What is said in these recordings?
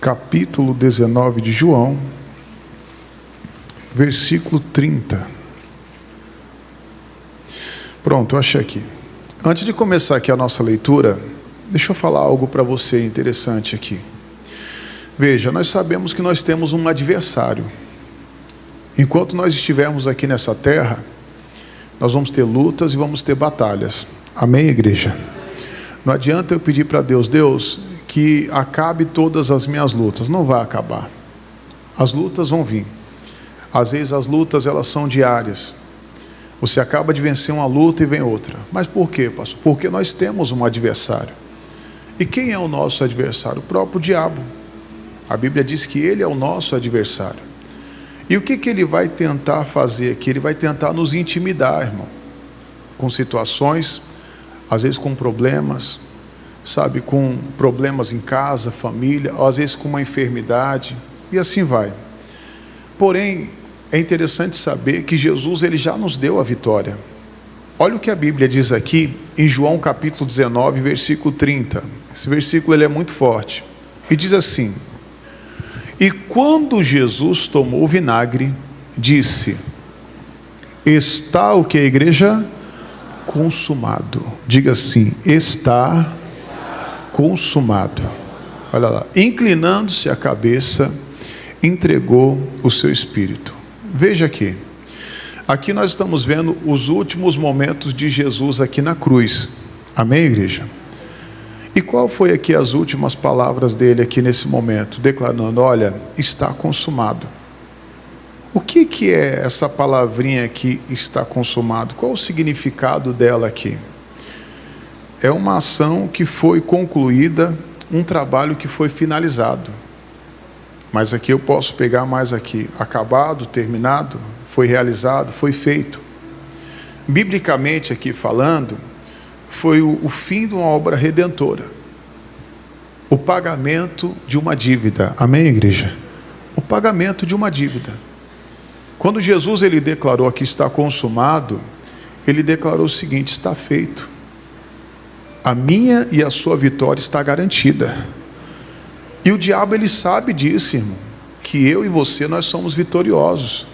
capítulo 19 de João, versículo 30. Pronto, eu achei aqui. Antes de começar aqui a nossa leitura, deixa eu falar algo para você interessante aqui. Veja, nós sabemos que nós temos um adversário. Enquanto nós estivermos aqui nessa terra, nós vamos ter lutas e vamos ter batalhas. Amém, igreja? Não adianta eu pedir para Deus, que acabe todas as minhas lutas. Não vai acabar. As lutas vão vir. Às vezes as lutas elas são diárias. Você acaba de vencer uma luta e vem outra. Mas por quê, pastor? Porque nós temos um adversário. E quem é o nosso adversário? O próprio diabo. A Bíblia diz que ele é o nosso adversário. E o que ele vai tentar fazer aqui? Ele vai tentar nos intimidar, irmão. Com situações, às vezes com problemas, sabe, com problemas em casa, família, ou às vezes com uma enfermidade, e assim vai. Porém, é interessante saber que Jesus ele já nos deu a vitória. Olha o que a Bíblia diz aqui em João capítulo 19, versículo 30. Esse versículo ele é muito forte. E diz assim: e quando Jesus tomou o vinagre, disse: está o que a igreja? Consumado. Diga assim: está consumado. Olha lá. Inclinando-se a cabeça, entregou o seu espírito. Veja aqui. Aqui nós estamos vendo os últimos momentos de Jesus aqui na cruz. Amém, igreja? E qual foi aqui as últimas palavras dele aqui nesse momento? Declarando: olha, está consumado. O que é essa palavrinha aqui, está consumado? Qual o significado dela aqui? É uma ação que foi concluída, um trabalho que foi finalizado. Mas aqui eu posso pegar mais aqui, acabado, terminado, foi realizado, foi feito. Biblicamente aqui falando, foi o fim de uma obra redentora. O pagamento de uma dívida. Amém, igreja? O pagamento de uma dívida. Quando Jesus ele declarou que está consumado, ele declarou o seguinte: está feito. A minha e a sua vitória está garantida. E o diabo ele sabe disso, irmão, que eu e você nós somos vitoriosos.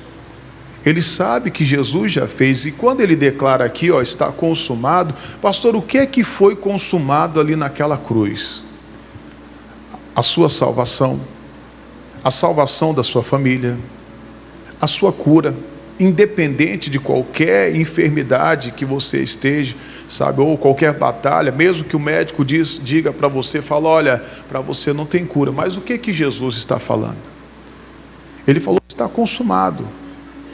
Ele sabe que Jesus já fez. E quando ele declara aqui, ó, está consumado, pastor, o que é que foi consumado ali naquela cruz? A sua salvação, a salvação da sua família, a sua cura, independente de qualquer enfermidade que você esteja, sabe, ou qualquer batalha, mesmo que o médico diga para você, fala, olha, para você não tem cura, mas o que Jesus está falando? Ele falou que está consumado,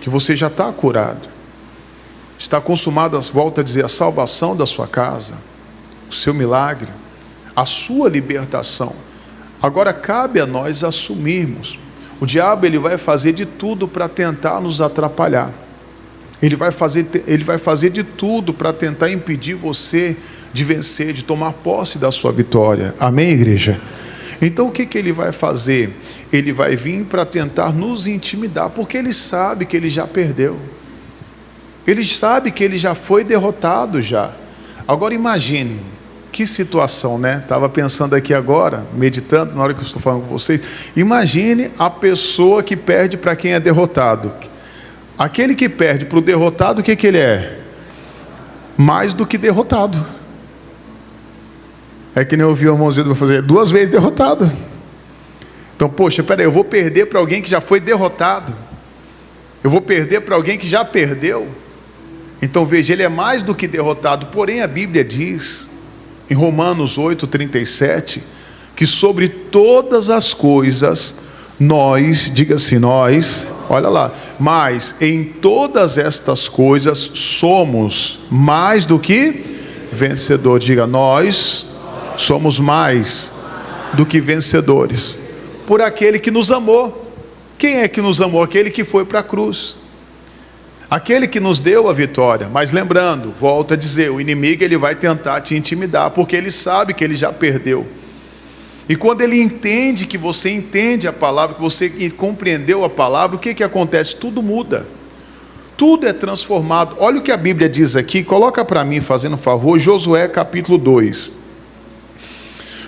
que você já está curado, está consumado, volta a dizer, a salvação da sua casa, o seu milagre, a sua libertação. Agora cabe a nós assumirmos. O diabo ele vai fazer de tudo para tentar nos atrapalhar. Ele vai fazer de tudo para tentar impedir você de vencer, de tomar posse da sua vitória. Amém, igreja? Então o que ele vai fazer? Ele vai vir para tentar nos intimidar, porque ele sabe que ele já perdeu. Ele sabe que ele já foi derrotado já. Agora imagine, que situação, né? Estava pensando aqui agora, meditando na hora que eu estou falando com vocês. Imagine a pessoa que perde para quem é derrotado. Aquele que perde para o derrotado, o que ele é? Mais do que derrotado. É que nem eu ouvi o irmãozinho fazer 2 vezes derrotado. Então, poxa, peraí, eu vou perder para alguém que já foi derrotado. Eu vou perder para alguém que já perdeu. Então veja, ele é mais do que derrotado. Porém a Bíblia diz, em Romanos 8:37, que sobre todas as coisas nós, diga assim, nós, olha lá, mas em todas estas coisas somos mais do que vencedores. Diga, nós somos mais do que vencedores por aquele que nos amou. Quem é que nos amou? Aquele que foi para a cruz, aquele que nos deu a vitória. Mas lembrando, volto a dizer, o inimigo ele vai tentar te intimidar, porque ele sabe que ele já perdeu. E quando ele entende que você entende a palavra, que você compreendeu a palavra, o que acontece? Tudo muda, tudo é transformado. Olha o que a Bíblia diz aqui, coloca para mim, fazendo um favor, Josué capítulo 2,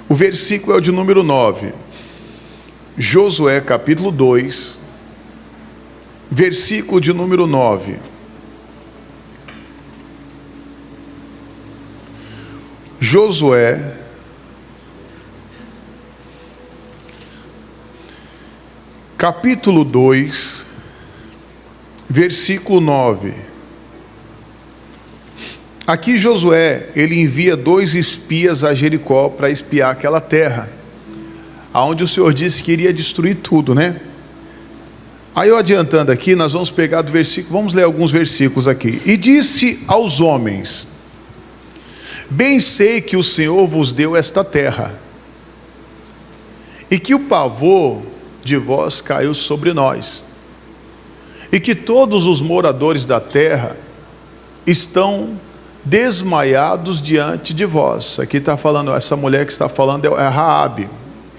o versículo é o de número 9. Josué capítulo 2, versículo de número 9. Josué capítulo 2, versículo 9. Aqui Josué, ele envia 2 espias a Jericó para espiar aquela terra, aonde o Senhor disse que iria destruir tudo, né? Aí eu adiantando aqui, nós vamos pegar do versículo, vamos ler alguns versículos aqui. E disse aos homens: bem sei que o Senhor vos deu esta terra, e que o pavor de vós caiu sobre nós, e que todos os moradores da terra estão desmaiados diante de vós. Aqui está falando, essa mulher que está falando é Raabe.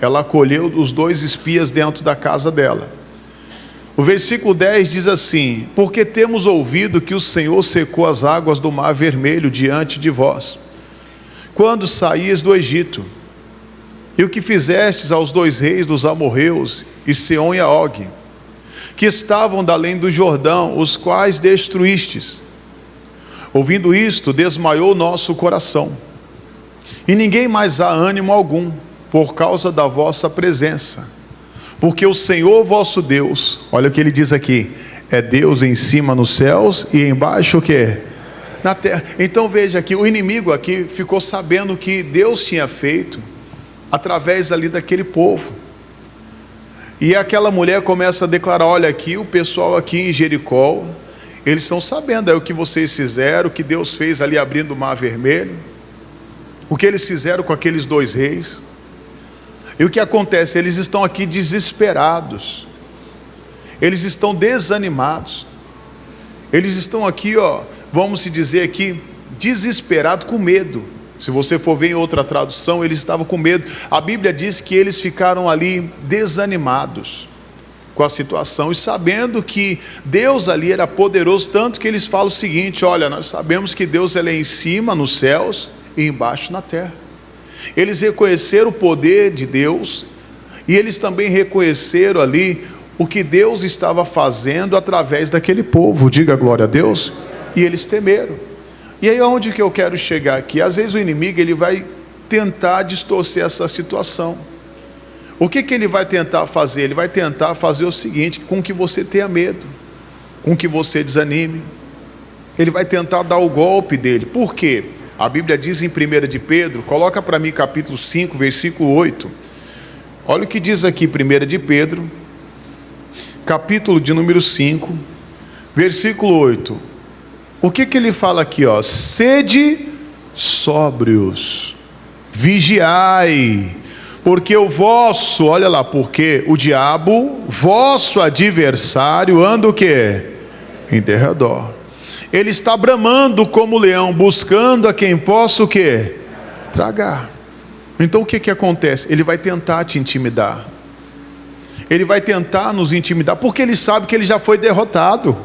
Ela acolheu os 2 espias dentro da casa dela. O versículo 10 diz assim: porque temos ouvido que o Senhor secou as águas do mar vermelho diante de vós, quando saíes do Egito, e o que fizestes aos 2 reis dos amorreus, e Seom e Og, que estavam da além do Jordão, os quais destruístes. Ouvindo isto, desmaiou nosso coração, e ninguém mais há ânimo algum, por causa da vossa presença, porque o Senhor vosso Deus, olha o que ele diz aqui, é Deus em cima nos céus, e embaixo o que? Na terra. Então veja que o inimigo aqui ficou sabendo o que Deus tinha feito, através ali daquele povo, e aquela mulher começa a declarar: olha aqui, o pessoal aqui em Jericó, eles estão sabendo aí o que vocês fizeram, o que Deus fez ali abrindo o mar vermelho, o que eles fizeram com aqueles 2 reis, e o que acontece? Eles estão aqui desesperados, eles estão desanimados, eles estão aqui, vamos se dizer aqui, desesperados, com medo. Se você for ver em outra tradução, eles estavam com medo. A Bíblia diz que eles ficaram ali desanimados com a situação, e sabendo que Deus ali era poderoso, tanto que eles falam o seguinte: olha, nós sabemos que Deus ele é em cima nos céus e embaixo na terra. Eles reconheceram o poder de Deus, e eles também reconheceram ali o que Deus estava fazendo através daquele povo. Diga glória a Deus. E eles temeram. E aí onde que eu quero chegar aqui? Às vezes o inimigo ele vai tentar distorcer essa situação. O que ele vai tentar fazer? Ele vai tentar fazer o seguinte: com que você tenha medo, com que você desanime. Ele vai tentar dar o golpe dele. Por quê? A Bíblia diz em 1 de Pedro, coloca para mim capítulo 5, versículo 8. Olha o que diz aqui 1 de Pedro, capítulo de número 5, versículo 8. O que ele fala aqui? Sede sóbrios, vigiai, porque o vosso, olha lá, porque o diabo, vosso adversário, anda o quê? Em derredor. Ele está bramando como leão, buscando a quem possa o quê? Tragar. Então o que acontece? Ele vai tentar te intimidar. Ele vai tentar nos intimidar, porque ele sabe que ele já foi derrotado.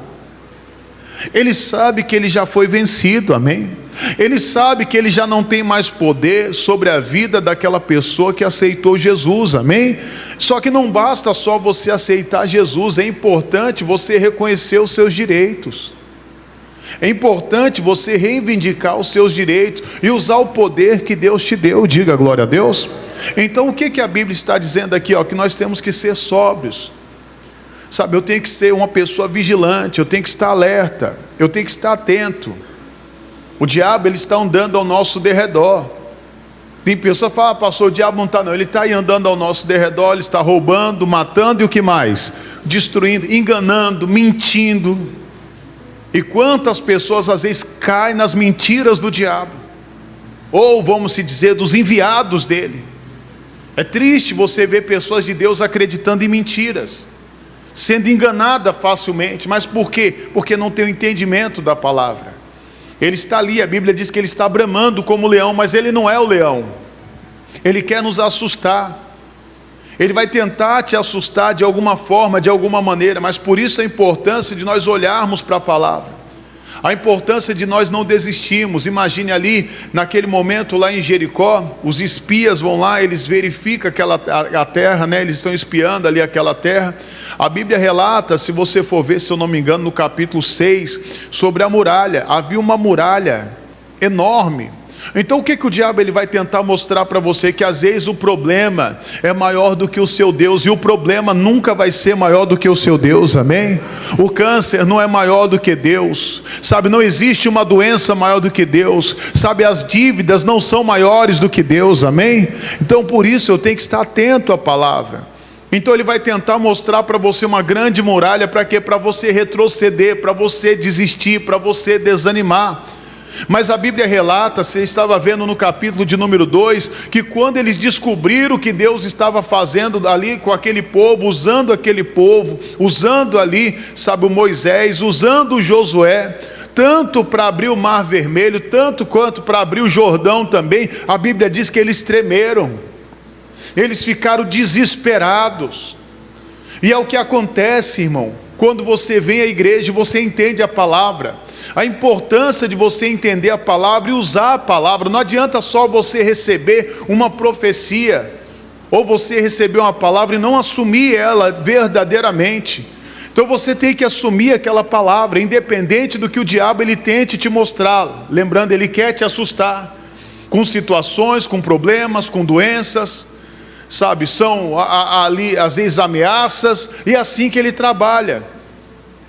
Ele sabe que ele já foi vencido, amém? Ele sabe que ele já não tem mais poder sobre a vida daquela pessoa que aceitou Jesus, amém? Só que não basta só você aceitar Jesus, é importante você reconhecer os seus direitos. É importante você reivindicar os seus direitos e usar o poder que Deus te deu. Diga glória a Deus. Então o que a Bíblia está dizendo aqui? Que nós temos que ser sóbrios. Sabe, eu tenho que ser uma pessoa vigilante, eu tenho que estar alerta, eu tenho que estar atento. O diabo ele está andando ao nosso derredor. Tem pessoa que fala: pastor, o diabo não está não, ele está aí andando ao nosso derredor, ele está roubando, matando e o que mais? Destruindo, enganando, mentindo. E quantas pessoas às vezes caem nas mentiras do diabo, ou vamos se dizer, dos enviados dele. É triste você ver pessoas de Deus acreditando em mentiras, sendo enganada facilmente. Mas por quê? Porque não tem o entendimento da palavra. Ele está ali, a Bíblia diz que ele está bramando como leão, mas ele não é o leão. Ele quer nos assustar. Ele vai tentar te assustar de alguma forma, de alguma maneira, mas por isso a importância de nós olharmos para a palavra. A importância de nós não desistirmos. Imagine ali, naquele momento lá em Jericó, os espias vão lá, eles verificam a terra, né? Eles estão espiando ali aquela terra. A Bíblia relata, se você for ver, se eu não me engano, no capítulo 6, sobre a muralha. Havia uma muralha enorme. Então o que o diabo ele vai tentar mostrar para você? Que às vezes o problema é maior do que o seu Deus, e o problema nunca vai ser maior do que o seu Deus, amém? O câncer não é maior do que Deus, sabe? Não existe uma doença maior do que Deus, sabe? As dívidas não são maiores do que Deus, amém? Então por isso eu tenho que estar atento à palavra. Então ele vai tentar mostrar para você uma grande muralha, para quê? Para você retroceder, para você desistir, para você desanimar. Mas a Bíblia relata, você estava vendo no capítulo de número 2, que quando eles descobriram que Deus estava fazendo ali com aquele povo, usando ali, sabe, o Moisés, usando o Josué, tanto para abrir o Mar Vermelho, tanto quanto para abrir o Jordão também, a Bíblia diz que eles tremeram, eles ficaram desesperados. E é o que acontece, irmão, quando você vem à igreja e você entende a palavra. A importância de você entender a palavra e usar a palavra. Não adianta só você receber uma profecia, ou você receber uma palavra e não assumir ela verdadeiramente. Então você tem que assumir aquela palavra, independente do que o diabo ele tente te mostrar. Lembrando, ele quer te assustar com situações, com problemas, com doenças, sabe? São ali às vezes ameaças, e é assim que ele trabalha.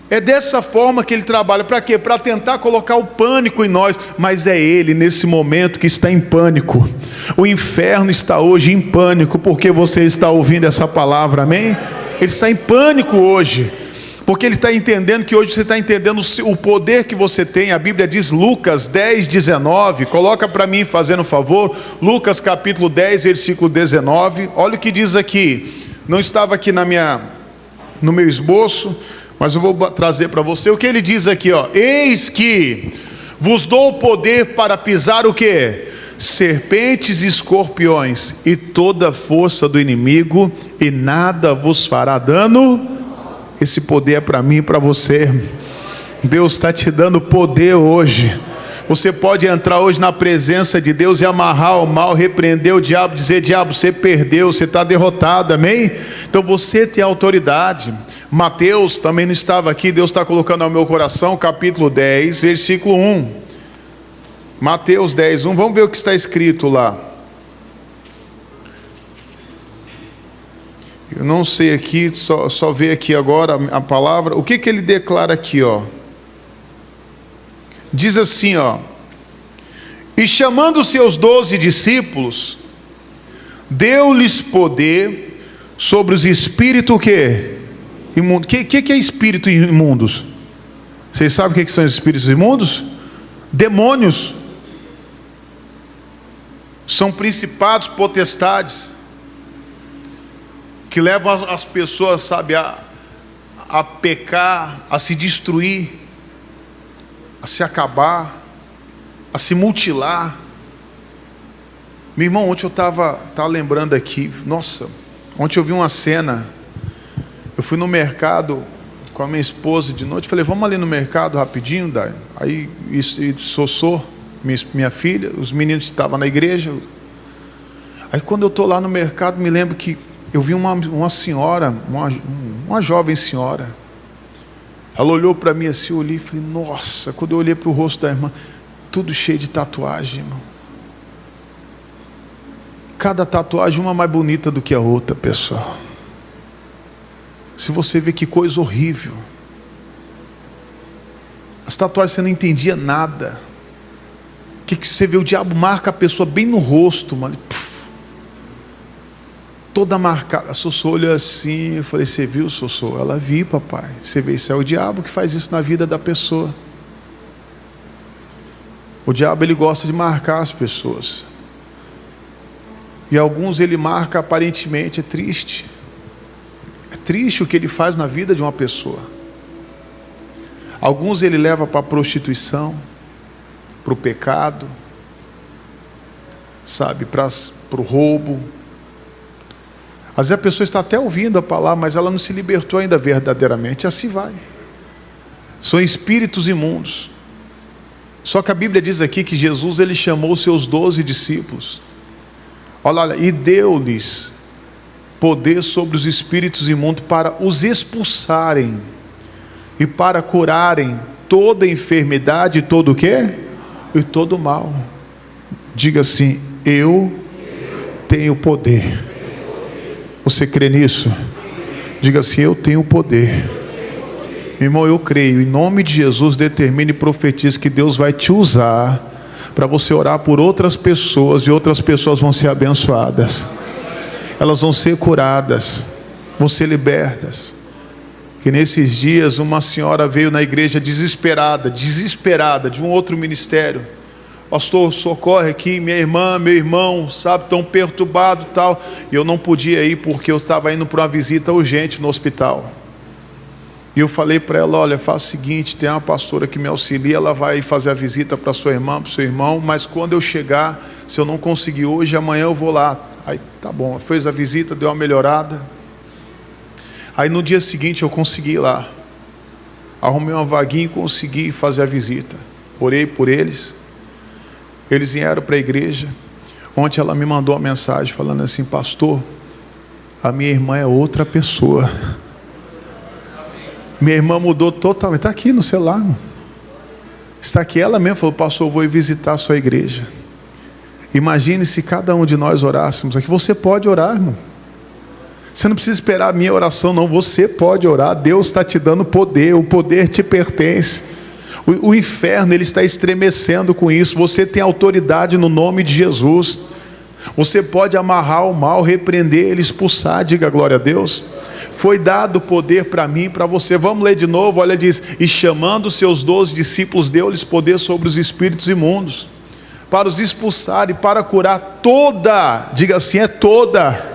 É dessa forma que ele trabalha. Para quê? Para tentar colocar o pânico em nós. Mas é ele nesse momento que está em pânico. O inferno está hoje em pânico, porque você está ouvindo essa palavra, amém? Ele está em pânico hoje, porque ele está entendendo que hoje você está entendendo o poder que você tem. A Bíblia diz, Lucas 10, 19, coloca para mim fazendo favor, Lucas capítulo 10, versículo 19, olha o que diz aqui. Não estava aqui no meu esboço, mas eu vou trazer para você o que ele diz aqui, ó. Eis que vos dou o poder para pisar o quê? Serpentes e escorpiões, e toda a força do inimigo, e nada vos fará dano. Esse poder é para mim e para você. Deus está te dando poder hoje. Você pode entrar hoje na presença de Deus e amarrar o mal, repreender o diabo, dizer: diabo, você perdeu, você está derrotado, amém? Então você tem autoridade. Mateus também não estava aqui, Deus está colocando ao meu coração, capítulo 10, versículo 1. Mateus 10, 1, vamos ver o que está escrito lá. Eu não sei aqui, só ver aqui agora a palavra. O que ele declara aqui, ó? Diz assim, ó: e chamando seus 12 discípulos, deu-lhes poder sobre os espíritos o quê? Imundos. O que é espírito imundos? Vocês sabem o que são os espíritos imundos? Demônios. São principados, potestades, que levam as pessoas, sabe, a pecar, a se destruir, a se acabar, a se mutilar. Meu irmão, ontem eu estava lembrando aqui, nossa, ontem eu vi uma cena. Eu fui no mercado com a minha esposa de noite, falei: vamos ali no mercado rapidinho, Dai. Aí Sossô, minha filha, os meninos estavam na igreja. Aí quando eu estou lá no mercado, me lembro que eu vi uma senhora, uma jovem senhora. Ela olhou para mim assim, eu olhei e falei: nossa. Quando eu olhei para o rosto da irmã, tudo cheio de tatuagem, irmão. Cada tatuagem uma mais bonita do que a outra, pessoal. Se você vê que coisa horrível. As tatuagens você não entendia nada. Que você vê, o diabo marca a pessoa bem no rosto, mano. Toda marcada. A Sossô olhou assim, eu falei: você viu, Sossô? Ela: vi, papai. Você vê, isso é o diabo que faz isso na vida da pessoa. O diabo, ele gosta de marcar as pessoas. E alguns ele marca aparentemente, é triste. É triste o que ele faz na vida de uma pessoa. Alguns ele leva para a prostituição, para o pecado, sabe, para o roubo. Às vezes a pessoa está até ouvindo a palavra, mas ela não se libertou ainda verdadeiramente. Assim vai. São espíritos imundos. Só que a Bíblia diz aqui que Jesus, ele chamou os seus 12 discípulos. Olha, e deu-lhes poder sobre os espíritos imundos para os expulsarem e para curarem toda enfermidade e todo o quê? E todo mal. Diga assim: eu tenho poder. Você crê nisso? Diga assim: eu tenho poder. Meu irmão, eu creio, em nome de Jesus, determine e profetize que Deus vai te usar para você orar por outras pessoas, e outras pessoas vão ser abençoadas, elas vão ser curadas, vão ser libertas. Que nesses dias uma senhora veio na igreja desesperada de um outro ministério. Pastor, socorre aqui, minha irmã, meu irmão, sabe, tão perturbado e tal. E eu não podia ir porque eu estava indo para uma visita urgente no hospital. E eu falei para ela: olha, faz o seguinte, tem uma pastora que me auxilia, ela vai fazer a visita para sua irmã, para o seu irmão, mas quando eu chegar, se eu não conseguir hoje, amanhã eu vou lá. Aí, tá bom, fez a visita, deu uma melhorada. Aí no dia seguinte eu consegui ir lá. Arrumei uma vaguinha e consegui fazer a visita. Orei por eles. Eles vieram para a igreja. Ontem ela me mandou uma mensagem falando assim: pastor, a minha irmã é outra pessoa. Minha irmã mudou totalmente. Está aqui no celular, irmão. Está aqui. Ela mesmo falou: pastor, eu vou ir visitar a sua igreja. Imagine se cada um de nós orássemos aqui. Você pode orar, irmão. Você não precisa esperar a minha oração, não. Você pode orar. Deus está te dando poder. O poder te pertence. O inferno, ele está estremecendo com isso. Você tem autoridade no nome de Jesus. Você pode amarrar o mal, repreender ele, expulsar. Diga glória a Deus. Foi dado poder para mim e para você. Vamos ler de novo. Olha, diz: e chamando os seus 12 discípulos, deu-lhes poder sobre os espíritos imundos, para os expulsar e para curar toda, diga assim, é toda.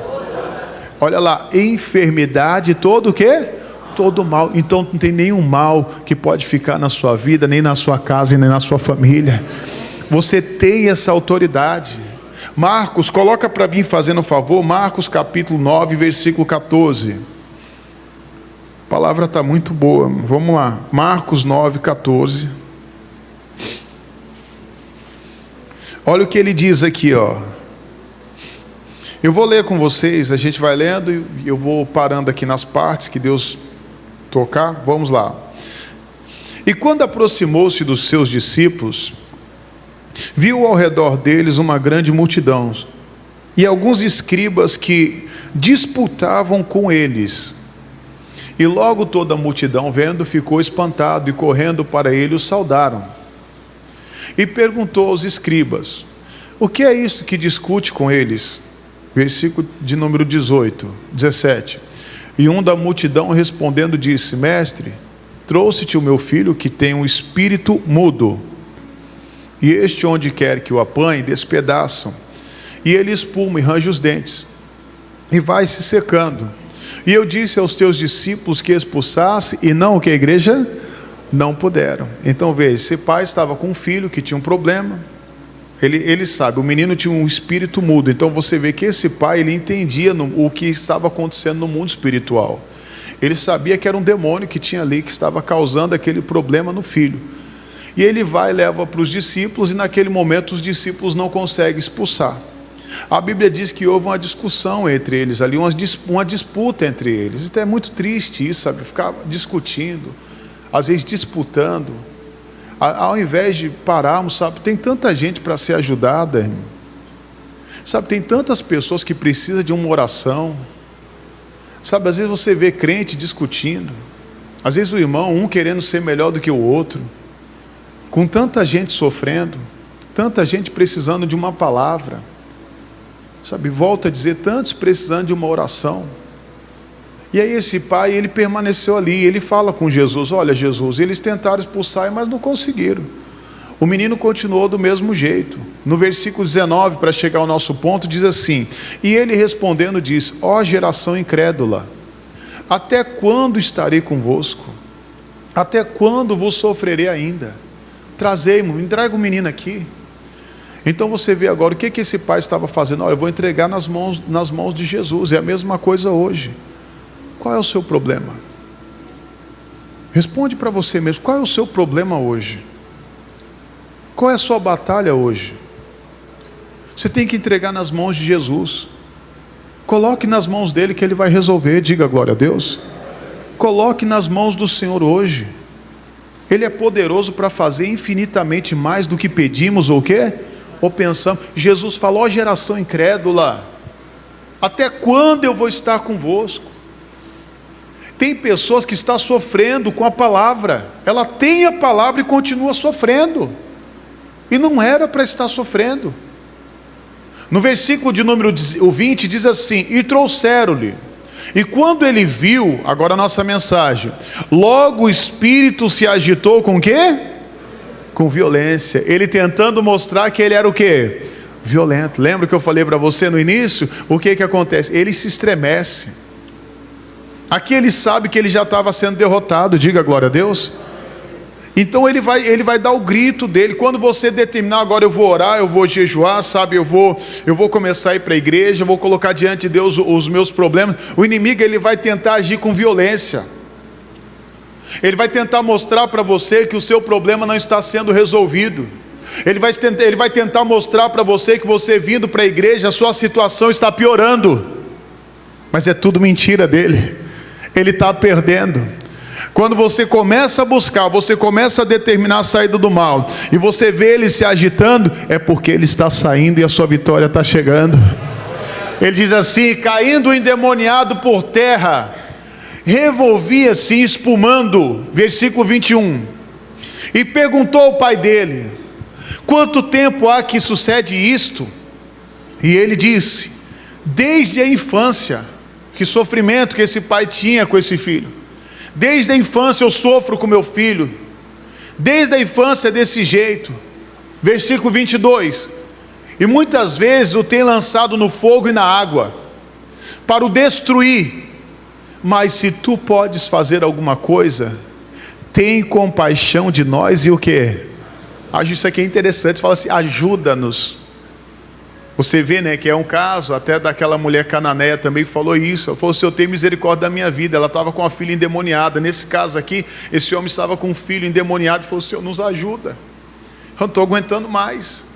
Olha lá, enfermidade, todo o quê? Todo mal. Então não tem nenhum mal que pode ficar na sua vida, nem na sua casa, nem na sua família. Você tem essa autoridade. Marcos, coloca para mim, fazendo um favor, Marcos capítulo 9, versículo 14. A palavra está muito boa. Vamos lá, Marcos 9, 14. Olha o que ele diz aqui, ó. Eu vou ler com vocês, a gente vai lendo e eu vou parando aqui nas partes que Deus tocar. Vamos lá. E quando aproximou-se dos seus discípulos, viu ao redor deles uma grande multidão e alguns escribas que disputavam com eles. E logo toda a multidão, vendo, ficou espantado, e correndo para ele, os saudaram. E perguntou aos escribas: o que é isto que discute com eles? Versículo de número 17. E um da multidão respondendo disse: mestre, trouxe-te o meu filho que tem um espírito mudo. E este, onde quer que o apanhe, despedaçam. E ele espuma e range os dentes. E vai se secando. E eu disse aos teus discípulos que expulsasse, e não o que a igreja? Não puderam. Então veja, esse pai estava com um filho que tinha um problema. Ele sabe, o menino tinha um espírito mudo. Então você vê que esse pai, ele entendia o que estava acontecendo no mundo espiritual. Ele sabia que era um demônio que tinha ali, que estava causando aquele problema no filho. E ele vai e leva para os discípulos, e naquele momento os discípulos não conseguem expulsar. A Bíblia diz que houve uma discussão entre eles ali, uma disputa entre eles. Então é muito triste isso, sabe? Ficar discutindo, às vezes disputando, ao invés de pararmos, sabe? Tem tanta gente para ser ajudada, irmão. Sabe, tem tantas pessoas que precisam de uma oração. Sabe, às vezes você vê crente discutindo, às vezes o irmão, um querendo ser melhor do que o outro, com tanta gente sofrendo, tanta gente precisando de uma palavra. Sabe, volta a dizer, tantos precisando de uma oração. E aí esse pai, ele permaneceu ali, ele fala com Jesus: olha Jesus, eles tentaram expulsar, mas não conseguiram. O menino continuou do mesmo jeito. No versículo 19, para chegar ao nosso ponto, diz assim: e ele respondendo diz: ó geração incrédula, até quando estarei convosco? Até quando vos sofrerei ainda? Trazei-mo, entrega o menino aqui. Então você vê agora o que esse pai estava fazendo. Olha, eu vou entregar nas mãos de Jesus. É a mesma coisa hoje. Qual é o seu problema? Responde para você mesmo, qual é o seu problema hoje? Qual é a sua batalha hoje? Você tem que entregar nas mãos de Jesus. Coloque nas mãos dele que ele vai resolver. Diga glória a Deus. Coloque nas mãos do Senhor hoje. Ele é poderoso para fazer infinitamente mais do que pedimos ou o quê? Ou pensamos. Jesus falou: ó geração incrédula, até quando eu vou estar convosco? Tem pessoas que estão sofrendo com a palavra. Ela tem a palavra e continua sofrendo. E não era para estar sofrendo. No versículo de número 20 diz assim: e trouxeram-lhe. E quando ele viu, agora a nossa mensagem, logo o espírito se agitou com o quê? Com violência. Ele tentando mostrar que ele era o quê? Violento. Lembra que eu falei para você no início? O que acontece? Ele se estremece. Aqui ele sabe que ele já estava sendo derrotado. Diga glória a Deus. Então ele vai dar o grito dele. Quando você determinar, agora eu vou orar, eu vou jejuar, sabe, eu vou começar a ir para a igreja, eu vou colocar diante de Deus os meus problemas. O inimigo, ele vai tentar agir com violência. Ele vai tentar mostrar para você que o seu problema não está sendo resolvido. Ele vai tentar mostrar para você que você vindo para a igreja, a sua situação está piorando. Mas é tudo mentira dele. Ele está perdendo. Quando você começa a buscar, você começa a determinar a saída do mal, e você vê ele se agitando, é porque ele está saindo e a sua vitória está chegando. Ele diz assim: caindo endemoniado por terra, revolvia-se espumando. Versículo 21. E perguntou ao pai dele: quanto tempo há que sucede isto? E ele disse: desde a infância. Que sofrimento que esse pai tinha com esse filho. Desde a infância eu sofro com meu filho. Desde a infância é desse jeito. Versículo 22. E muitas vezes o tem lançado no fogo e na água, para o destruir. Mas se tu podes fazer alguma coisa, tem compaixão de nós e o quê? Acho isso aqui é interessante. Fala assim: ajuda-nos. Você vê, né, que é um caso até daquela mulher cananeia também que falou isso. Ela falou: Senhor, tem misericórdia da minha vida. Ela estava com a filha endemoniada. Nesse caso aqui, esse homem estava com um filho endemoniado e falou: Senhor, nos ajuda. Eu não estou aguentando mais.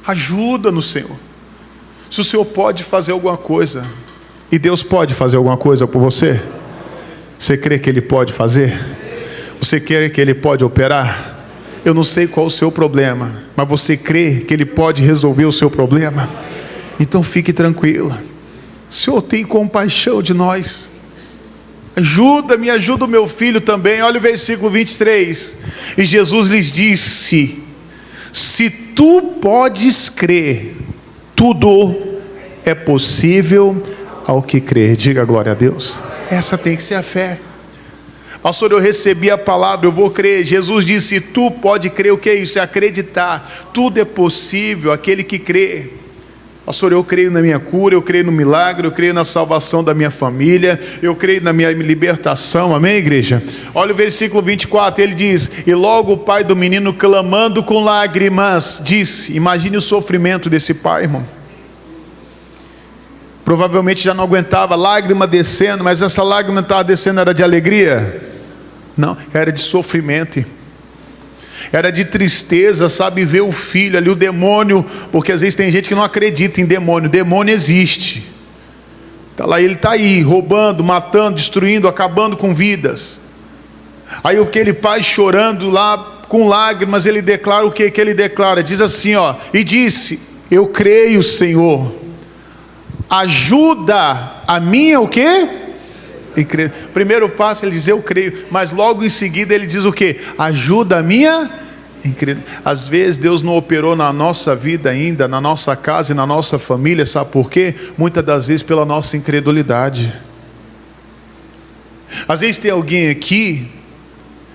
Ajuda-nos, Senhor. Se o Senhor pode fazer alguma coisa, e Deus pode fazer alguma coisa por você, você crê que Ele pode fazer? Você crê que Ele pode operar? Eu não sei qual o seu problema, mas você crê que Ele pode resolver o seu problema? Então fique tranquila. O Senhor tem compaixão de nós. Me ajuda o meu filho também. Olha o versículo 23. E Jesus lhes disse: se tu podes crer, tudo é possível ao que crer. Diga glória a Deus. Essa tem que ser a fé. Pastor, eu recebi a palavra, eu vou crer. Jesus disse: tu pode crer. O que é isso? É acreditar. Tudo é possível aquele que crê. Pastor, eu creio na minha cura, eu creio no milagre, eu creio na salvação da minha família, eu creio na minha libertação. Amém, igreja? Olha o versículo 24, ele diz: e logo o pai do menino, clamando com lágrimas, disse. Imagine o sofrimento desse pai, irmão. Provavelmente já não aguentava, lágrima descendo. Mas essa lágrima estava descendo, era de alegria? Não, era de sofrimento. Era de tristeza, sabe, ver o filho ali, o demônio. Porque às vezes tem gente que não acredita em demônio. Demônio existe. Tá lá, ele está aí, roubando, matando, destruindo, acabando com vidas. Aí aquele pai chorando lá, com lágrimas, ele declara o que ele declara? Diz assim, ó: e disse: eu creio, Senhor, ajuda a minha o quê? Primeiro passo ele diz: eu creio. Mas logo em seguida ele diz o quê? Ajuda a minha incredulidade. Às vezes Deus não operou na nossa vida ainda, na nossa casa e na nossa família. Sabe por quê? Muitas das vezes pela nossa incredulidade. Às vezes tem alguém aqui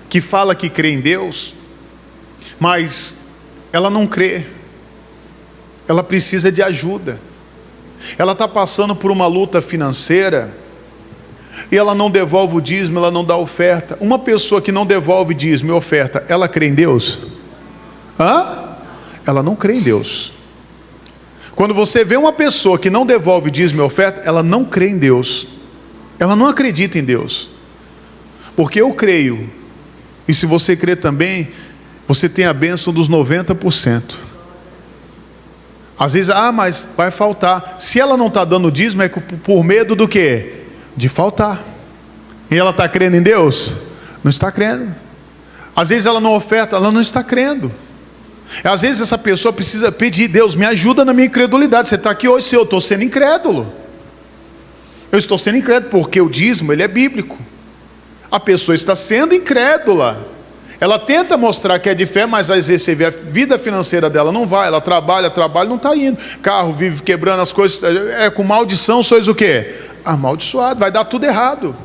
que fala que crê em Deus, mas ela não crê. Ela precisa de ajuda. Ela está passando por uma luta financeira e ela não devolve o dízimo, ela não dá oferta. Uma pessoa que não devolve dízimo e oferta, ela crê em Deus? Ela não crê em Deus. Quando você vê uma pessoa que não devolve dízimo e oferta, ela não crê em Deus. Ela não acredita em Deus. Porque eu creio, e se você crê também, você tem a bênção dos 90%. Às vezes, mas vai faltar. Se ela não está dando dízimo, é por medo do quê? De faltar. E ela está crendo em Deus? Não está crendo. Às vezes ela não oferta, ela não está crendo. Às vezes essa pessoa precisa pedir: Deus, me ajuda na minha incredulidade. Você está aqui hoje, eu estou sendo incrédulo. Eu estou sendo incrédulo porque o dízimo, ele é bíblico. A pessoa está sendo incrédula. Ela tenta mostrar que é de fé, mas às vezes você vê a vida financeira dela não vai. Ela trabalha, não está indo. Carro vive quebrando as coisas. Com maldição, sois o quê? Amaldiçoado. Vai dar tudo errado.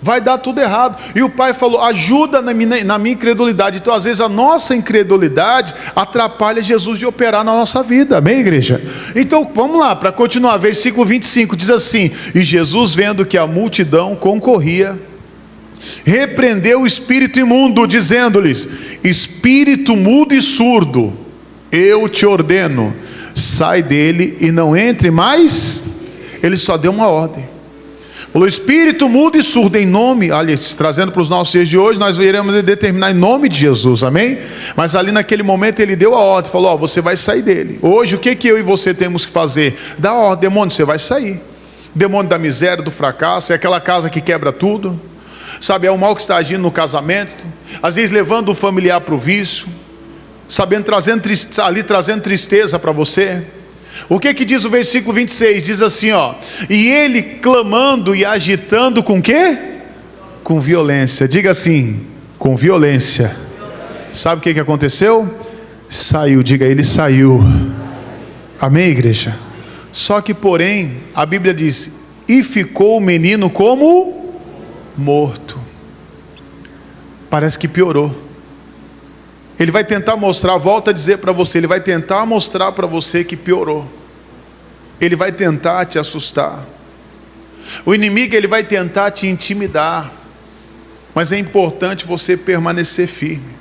Vai dar tudo errado. E o pai falou: ajuda na minha incredulidade. Então às vezes a nossa incredulidade atrapalha Jesus de operar na nossa vida. Amém, igreja? Então vamos lá, para continuar. Versículo 25 diz assim: e Jesus, vendo que a multidão concorria, repreendeu o espírito imundo, dizendo-lhes: espírito mudo e surdo, eu te ordeno, sai dele e não entre mais. Ele só deu uma ordem. Falou: espírito mudo e surdo, em nome, aliás, trazendo para os nossos dias de hoje, nós iremos determinar em nome de Jesus, amém? Mas ali naquele momento ele deu a ordem, falou: você vai sair dele. Hoje o que eu e você temos que fazer? Dá ordem: demônio, você vai sair. Demônio da miséria, do fracasso, é aquela casa que quebra tudo. Sabe, é o mal que está agindo no casamento, às vezes levando o familiar para o vício, sabendo, trazendo tristeza para você. O que diz o versículo 26? Diz assim, e ele clamando e agitando com quê? Com violência. Diga assim: com violência. Sabe o que aconteceu? Saiu. Diga: ele saiu. Amém, igreja? Só que porém, a Bíblia diz: e ficou o menino como morto. Parece que piorou. Ele vai tentar mostrar, volta a dizer para você, ele vai tentar mostrar para você que piorou. Ele vai tentar te assustar. O inimigo, ele vai tentar te intimidar. Mas é importante você permanecer firme.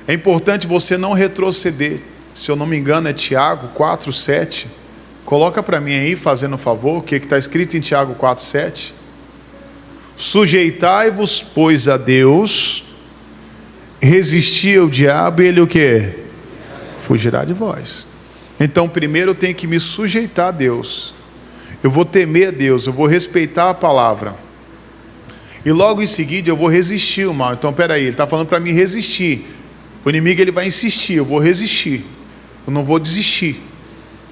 É importante você não retroceder. Se eu não me engano é Tiago 4:7. Coloca para mim aí, fazendo um favor, o que está escrito em Tiago 4:7. Sujeitai-vos, pois, a Deus, resistir ao diabo e ele o quê? Fugirá de vós. Então primeiro eu tenho que me sujeitar a Deus. Eu vou temer a Deus, eu vou respeitar a palavra. E logo em seguida eu vou resistir o mal. Então peraí, ele está falando para mim resistir. O inimigo, ele vai insistir, eu vou resistir. Eu não vou desistir.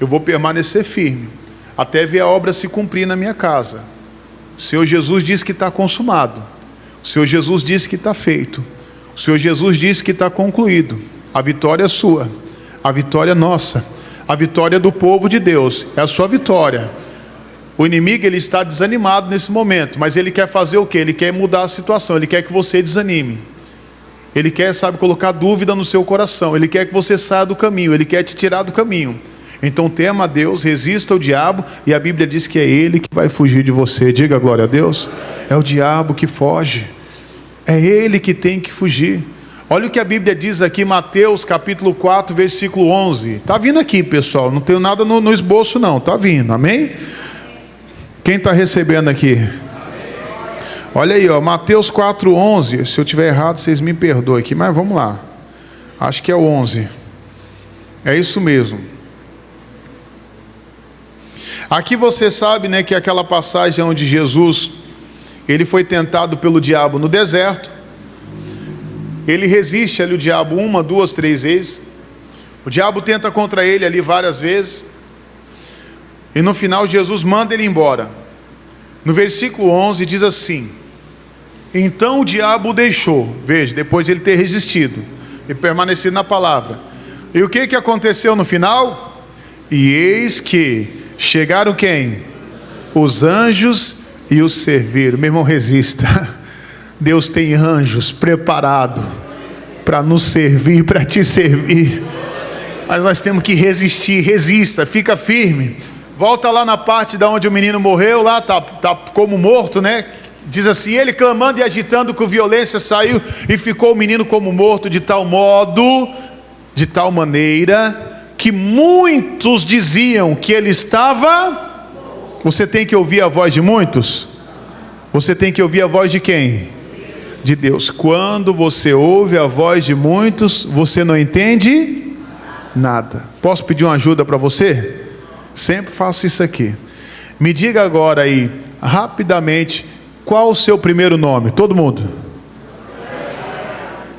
Eu vou permanecer firme até ver a obra se cumprir na minha casa. O Senhor Jesus disse que está consumado. O Senhor Jesus disse que está feito. O Senhor Jesus disse que está concluído. A vitória é sua, a vitória é nossa, a vitória do povo de Deus, é a sua vitória. O inimigo, ele está desanimado nesse momento, mas ele quer fazer o quê? Ele quer mudar a situação, ele quer que você desanime. Ele quer, colocar dúvida no seu coração, ele quer que você saia do caminho, ele quer te tirar do caminho. Então tema a Deus, resista ao diabo, e a Bíblia diz que é ele que vai fugir de você. Diga glória a Deus. É o diabo que foge, é ele que tem que fugir. Olha o que a Bíblia diz aqui, Mateus capítulo 4, versículo 11. Está vindo aqui, pessoal, não tenho nada no esboço não, está vindo, amém? Quem está recebendo aqui? Olha aí, Mateus 4, 11. Se eu estiver errado, vocês me perdoem aqui, mas vamos lá. Acho que é o 11. É isso mesmo. Aqui você sabe, né, que aquela passagem onde Jesus, ele foi tentado pelo diabo no deserto. Ele resiste ali o diabo 1, 2, 3 vezes. O diabo tenta contra ele ali várias vezes. E no final Jesus manda ele embora. No versículo 11 diz assim: então o diabo o deixou. Veja, depois de ele ter resistido e permanecido na palavra. E o que aconteceu no final? E eis que chegaram quem? Os anjos e os serviram. Meu irmão, resista. Deus tem anjos preparados para nos servir, para te servir. Mas nós temos que resistir. Resista, fica firme. Volta lá na parte da onde o menino morreu, lá tá como morto, né? Diz assim: ele clamando e agitando com violência saiu, e ficou o menino como morto, de tal maneira que muitos diziam que ele estava. Você tem que ouvir a voz de muitos? Você tem que ouvir a voz de quem? de Deus. Quando você ouve a voz de muitos, você não entende nada. Posso pedir uma ajuda para você? Sempre faço isso aqui. Me diga agora aí, rapidamente, qual o seu primeiro nome? Todo mundo?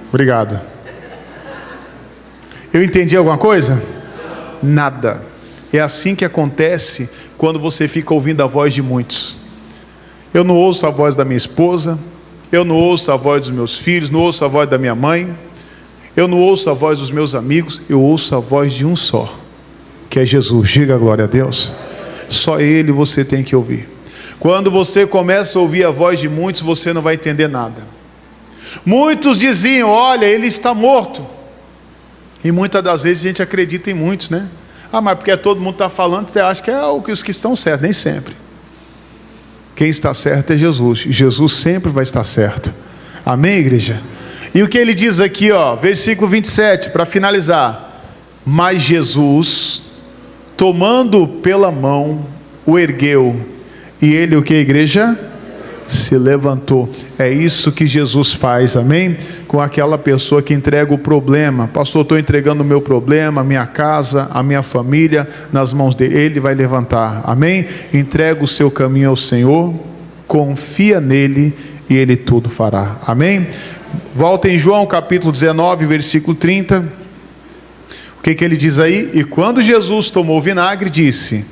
Obrigado. Eu entendi alguma coisa? Nada. É assim que acontece quando você fica ouvindo a voz de muitos. Eu não ouço a voz da minha esposa, eu não ouço a voz dos meus filhos, não ouço a voz da minha mãe, eu não ouço a voz dos meus amigos, eu ouço a voz de um só, que é Jesus. Diga glória a Deus. Só Ele você tem que ouvir. Quando você começa a ouvir a voz de muitos, você não vai entender nada. Muitos diziam: olha, ele está morto. E muitas das vezes a gente acredita em muitos, né? Ah, mas porque todo mundo está falando, você acha que é os que estão certos. Nem sempre. Quem está certo é Jesus. E Jesus sempre vai estar certo. Amém, igreja? E o que ele diz aqui, ó, versículo 27, para finalizar. Mas Jesus, tomando pela mão, o ergueu. E ele, o que, igreja? Se levantou. É isso que Jesus faz, amém? Com aquela pessoa que entrega o problema. Pastor, estou entregando o meu problema, a minha casa, a minha família nas mãos dele. Ele vai levantar, amém? Entrega o seu caminho ao Senhor, confia nele e ele tudo fará, amém? Volta em João capítulo 19, versículo 30. O que ele diz aí? E quando Jesus tomou o vinagre, disse: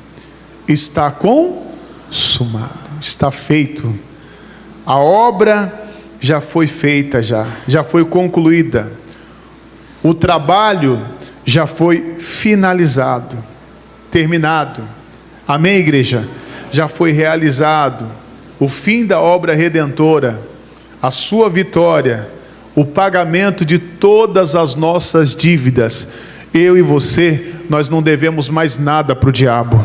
está consumado, está feito. A obra já foi feita, já foi concluída. O trabalho já foi finalizado, terminado. Amém, igreja? Já foi realizado o fim da obra redentora, a sua vitória, o pagamento de todas as nossas dívidas. Eu e você, nós não devemos mais nada para o diabo.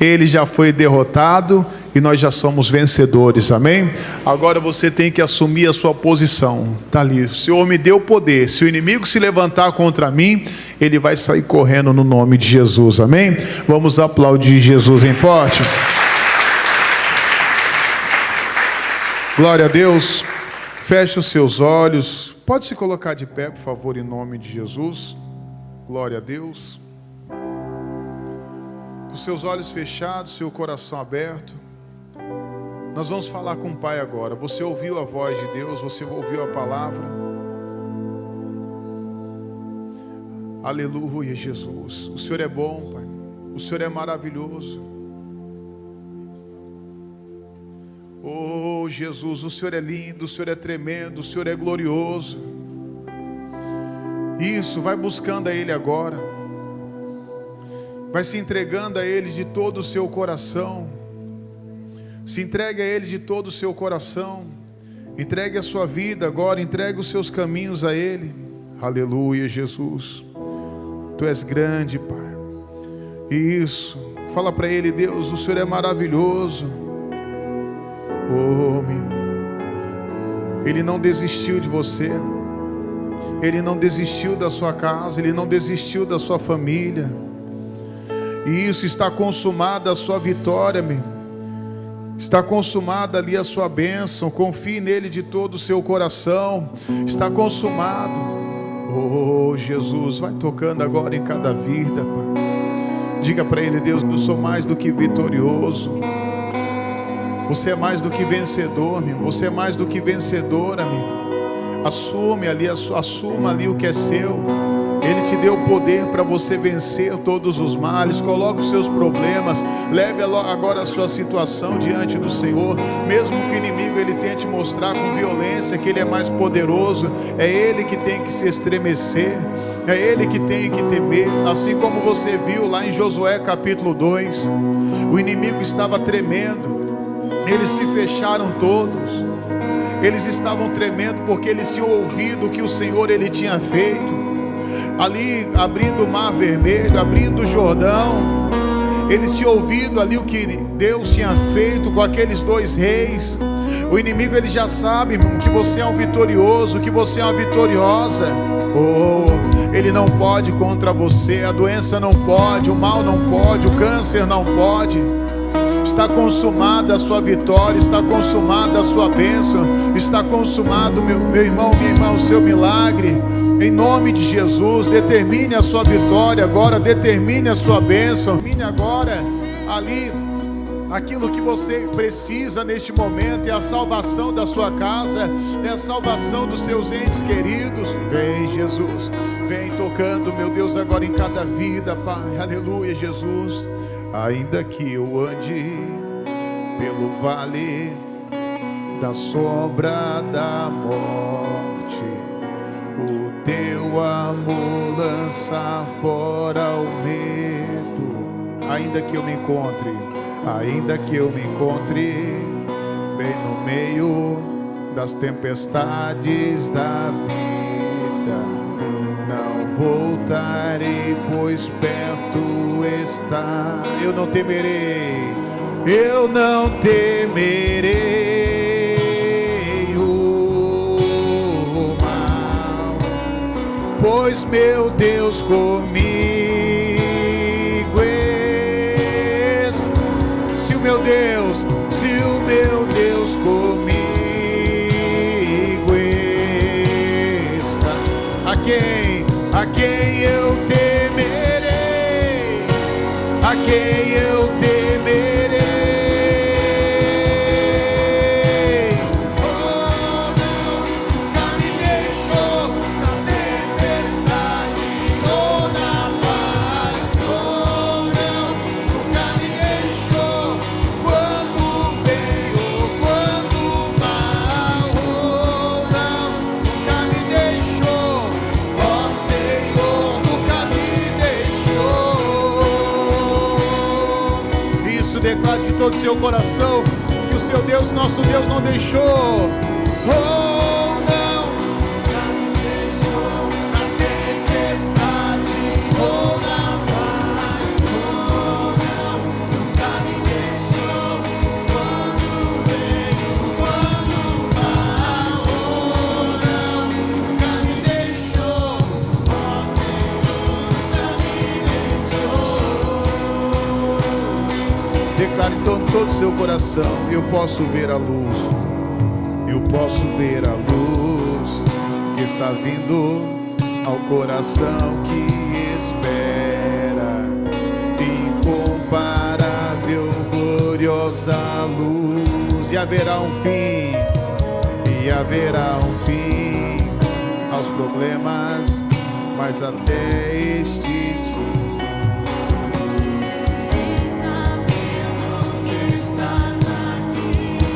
Ele já foi derrotado e nós já somos vencedores, amém? Agora você tem que assumir a sua posição. Está ali, o Senhor me deu poder. Se o inimigo se levantar contra mim, ele vai sair correndo no nome de Jesus, amém? Vamos aplaudir Jesus em forte. Glória a Deus. Feche os seus olhos. Pode se colocar de pé, por favor, em nome de Jesus. Glória a Deus. Com seus olhos fechados, seu coração aberto, nós vamos falar com o Pai agora. Você ouviu a voz de Deus, você ouviu a palavra. Aleluia, Jesus. O Senhor é bom, Pai. O Senhor é maravilhoso. Oh, Jesus, o Senhor é lindo, o Senhor é tremendo, o Senhor é glorioso. Isso, vai buscando a Ele agora. Vai se entregando a Ele de todo o seu coração. Se entregue a Ele de todo o seu coração. Entregue a sua vida agora. Entregue os seus caminhos a Ele. Aleluia, Jesus. Tu és grande, Pai. Isso. Fala para Ele: Deus, o Senhor é maravilhoso. Oh, meu. Ele não desistiu de você. Ele não desistiu da sua casa. Ele não desistiu da sua família. E isso, está consumada a sua vitória, meu. Está consumada ali a sua bênção. Confie nele de todo o seu coração. Está consumado. Oh, Jesus, vai tocando agora em cada vida, Pai. Diga para Ele: Deus, eu sou mais do que vitorioso. Você é mais do que vencedor, meu. Você é mais do que vencedora, meu. Assuma ali o que é seu. Ele te deu o poder para você vencer todos os males. Coloque os seus problemas, leve agora a sua situação diante do Senhor. Mesmo que o inimigo ele tente mostrar com violência que ele é mais poderoso, é ele que tem que se estremecer, é ele que tem que temer. Assim como você viu lá em Josué capítulo 2, o inimigo estava tremendo, eles se fecharam todos, eles estavam tremendo porque eles tinham ouvido o que o Senhor ele tinha feito. Ali abrindo o mar vermelho, abrindo o Jordão, eles tinham ouvido ali o que Deus tinha feito com aqueles dois reis. O inimigo ele já sabe, irmão, que você é um vitorioso, que você é uma vitoriosa. Oh, ele não pode contra você, a doença não pode, o mal não pode, o câncer não pode. está consumada a sua vitória, está consumada a sua bênção, está consumado, meu irmão, minha irmã, o seu milagre. Em nome de Jesus, determine a sua vitória agora, determine a sua bênção, determine agora ali aquilo que você precisa neste momento. É a salvação da sua casa, é a salvação dos seus entes queridos. Vem, Jesus, vem tocando, meu Deus, agora em cada vida, Pai. Aleluia, Jesus. Ainda que eu ande pelo vale da sombra da morte, o teu amor lança fora o medo. Ainda que eu me encontre bem no meio das tempestades da vida, não voltarei, pois perto está. Eu não temerei o mal, pois meu Deus comigo está. Se o meu Deus comigo está, a quem eu temerei, a quem eu temerei. Oh, não, nunca me deixou na tempestade ou na paz. Oh, não, nunca me deixou quando bem ou quando mal. Oh, não, nunca me deixou. Ó Senhor, nunca me deixou. Isso, declare de todo o seu coração que o seu Deus, nosso Deus, não deixou. Oh, não, nunca me deixou na tempestade ou na paz. Oh, não, nunca me deixou quando bem ou quando mal. Oh, não, nunca me deixou. Ó Senhor, nunca me deixou. Declare todo o seu coração: eu posso ver a luz, eu posso ver a luz que está vindo ao coração que espera. Incomparável, gloriosa luz. E haverá um fim aos problemas, mas até este dia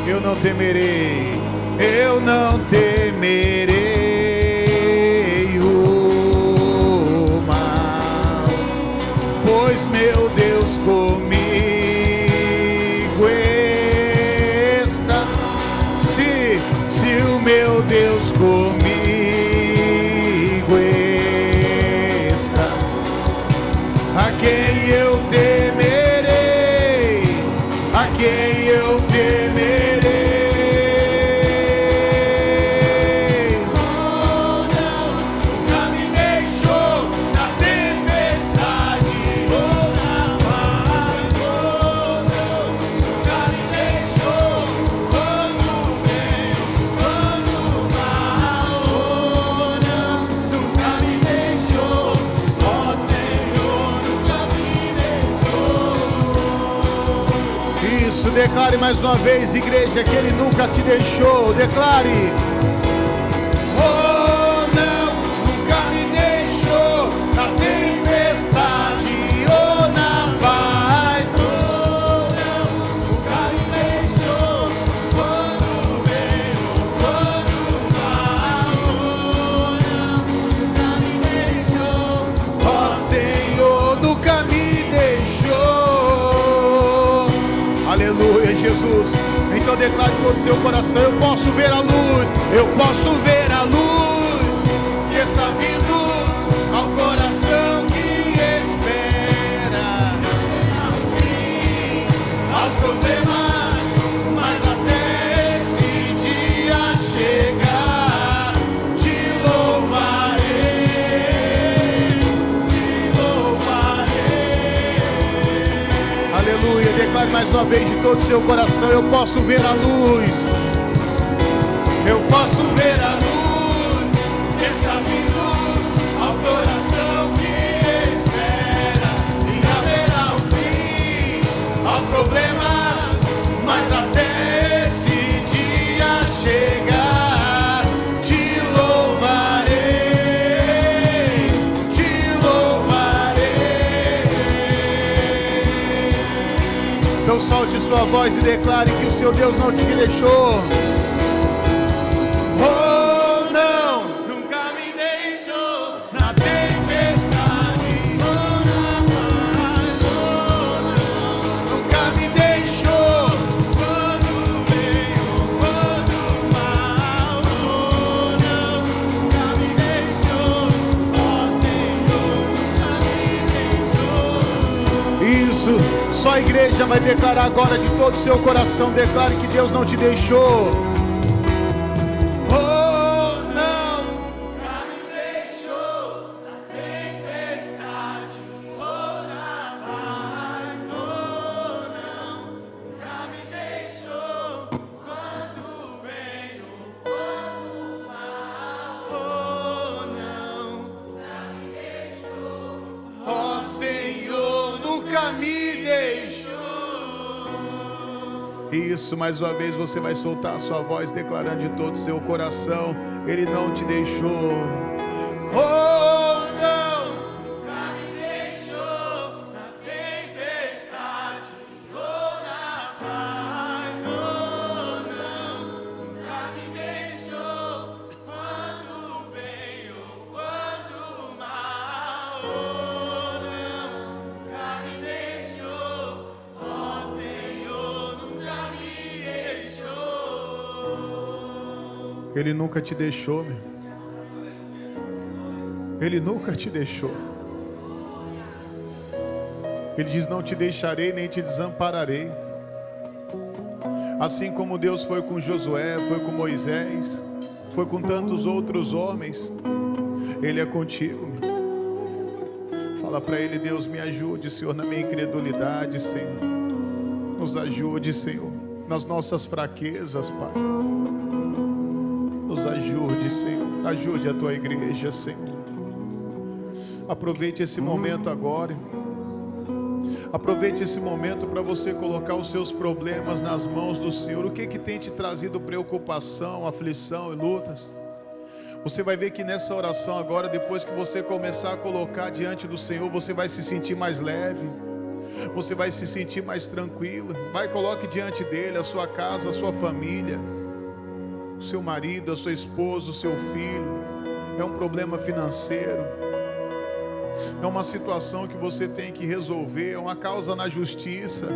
eu não temerei o mal, pois meu Deus comigo está. Se o meu Deus comigo está, a quem eu temerei, a quem eu temerei. Declare mais uma vez, igreja, que Ele nunca te deixou. Declare. Oh, não, nunca me deixou na tempestade ou na paz. Oh, não, nunca me deixou quando bem ou quando mal. Oh, não, nunca me deixou. Ó Senhor, nunca me deixou. Aleluia, Jesus. Então declare com o seu coração: eu posso ver a luz, eu posso ver a luz que está vindo ao coração que espera. Aos problemas, mas até este dia chegar, te louvarei, te louvarei. Aleluia, declare mais uma vez de todo o seu coração. Eu posso ver a luz. Eu posso ver a luz que está vindo ao coração que espera. E haverá um fim aos problemas, mas até este dia chegar, te louvarei, te louvarei. Então solte sua voz e declare que o seu Deus não te deixou. Oh, não, nunca me deixou na tempestade, oh, na paz, oh, não, nunca me deixou quando veio, quando mal, oh, não, nunca me deixou, oh, Senhor, nunca me deixou. Isso, só a igreja vai declarar agora de todo o seu coração. Declare que Deus não te deixou. Isso, mais uma vez você vai soltar a sua voz declarando de todo o seu coração: Ele não te deixou. Oh, não, nunca me deixou na tempestade, oh, na paz, oh, não, nunca me deixou quando bem ou quando mal, oh, não, nunca me deixou, oh, Senhor, nunca me deixou. Ele nunca te deixou, meu. Ele nunca te deixou. Ele diz: não te deixarei nem te desampararei. Assim como Deus foi com Josué, foi com Moisés, foi com tantos outros homens, Ele é contigo, meu. Fala para Ele: Deus, me ajude, Senhor, na minha incredulidade, Senhor. Nos ajude, Senhor, nas nossas fraquezas, Pai. Nos ajude, Senhor. Ajude a tua igreja, Senhor. Aproveite esse momento agora. Aproveite esse momento para você colocar os seus problemas nas mãos do Senhor. O que tem te trazido preocupação, aflição e lutas? Você vai ver que nessa oração agora, depois que você começar a colocar diante do Senhor, você vai se sentir mais leve. Você vai se sentir mais tranquilo. Vai, coloque diante dele a sua casa, a sua família, o seu marido, a sua esposa, o seu filho. É um problema financeiro. É uma situação que você tem que resolver, é uma causa na justiça.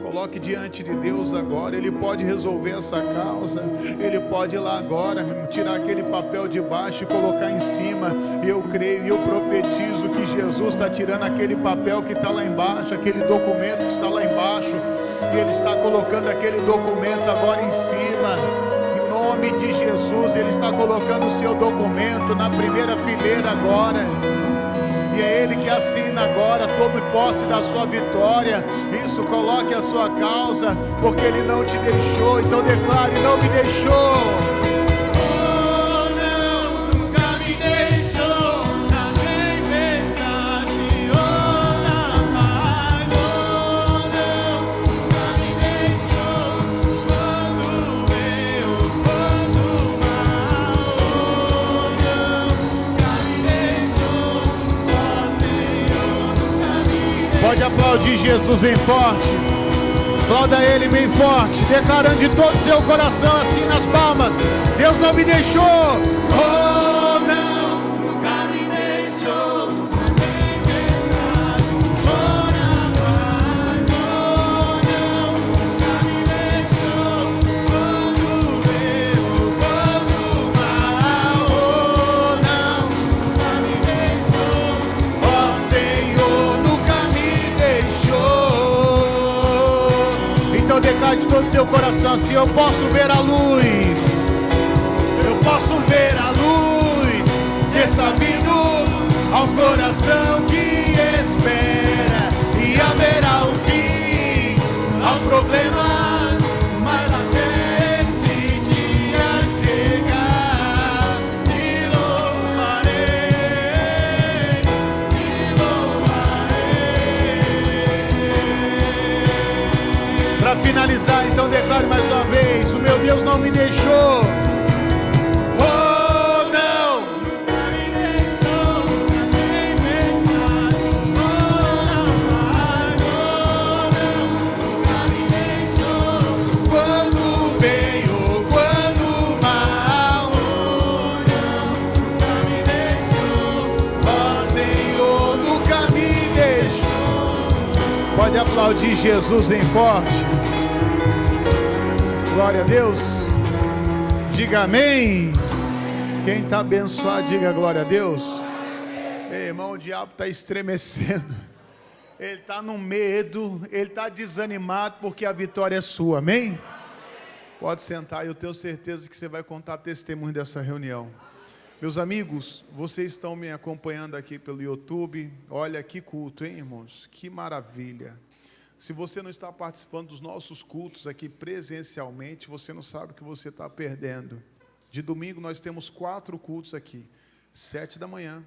Coloque diante de Deus agora. Ele pode resolver essa causa. Ele pode ir lá agora, tirar aquele papel de baixo e colocar em cima. E eu creio e eu profetizo que Jesus está tirando aquele papel que está lá embaixo, aquele documento que está lá embaixo, e Ele está colocando aquele documento agora em cima. Em nome de Jesus, Ele está colocando o seu documento na primeira fileira agora. E é Ele que assina agora. Tome posse da sua vitória. Isso, coloque a sua causa, porque Ele não te deixou. Então declare: não me deixou. Oh, não, nunca me deixou na tempestade, oh, na paz, oh, não, nunca me deixou quando veio, quando mal, oh, não, nunca me deixou. Pode aplaudir Jesus bem forte. Aplauda Ele bem forte, declarando de todo o seu coração, assim nas palmas: Deus não me deixou. Oh, não, nunca me deixou na tempestade, oh, na paz, oh, não, nunca me deixou quando veio, quando mal, oh, não, nunca me deixou, oh, Senhor, nunca me deixou. Então declare de todo o seu coração assim: eu posso ver a luz. Eu posso ver a luz que está vindo ao coração que espera. E haverá um fim aos problemas, mas até esse dia chegar, te louvarei, te louvarei. Para finalizar, então declare mais uma vez: o meu Deus não me deixou. Pode aplaudir Jesus em forte. Glória a Deus. Diga amém. Quem está abençoado, diga glória a Deus. Ei, irmão, o diabo está estremecendo. Ele está no medo, ele está desanimado porque a vitória é sua, amém? Pode sentar, eu tenho certeza que você vai contar testemunho dessa reunião. Meus amigos, vocês estão me acompanhando aqui pelo YouTube. Olha que culto, hein, irmãos? Que maravilha. Se você não está participando dos nossos cultos aqui presencialmente, você não sabe o que você está perdendo. De domingo nós temos 4 cultos aqui. 7 da manhã,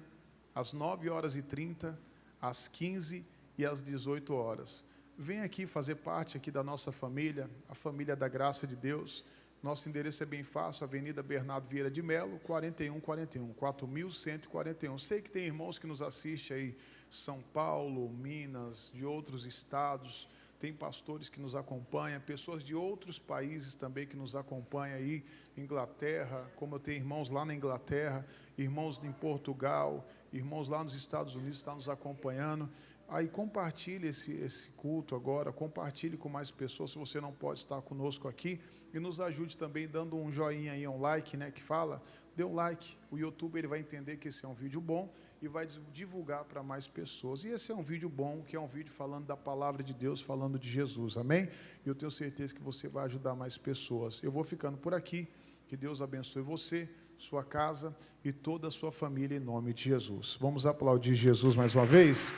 às 9h30, às 15 e às 18 horas. Vem aqui fazer parte aqui da nossa família, a família da graça de Deus. Nosso endereço é bem fácil, Avenida Bernardo Vieira de Melo, 4141. Sei que tem irmãos que nos assistem aí, São Paulo, Minas, de outros estados. Tem pastores que nos acompanham, pessoas de outros países também que nos acompanham aí, Inglaterra, como eu tenho irmãos lá na Inglaterra, irmãos em Portugal, irmãos lá nos Estados Unidos estão nos acompanhando. Aí compartilhe esse culto agora, compartilhe com mais pessoas, se você não pode estar conosco aqui, e nos ajude também dando um joinha aí, um like, né, que fala, dê um like, o YouTube ele vai entender que esse é um vídeo bom e vai divulgar para mais pessoas. E esse é um vídeo bom, que é um vídeo falando da palavra de Deus, falando de Jesus, amém? E eu tenho certeza que você vai ajudar mais pessoas. Eu vou ficando por aqui, que Deus abençoe você, sua casa e toda a sua família em nome de Jesus. Vamos aplaudir Jesus mais uma vez?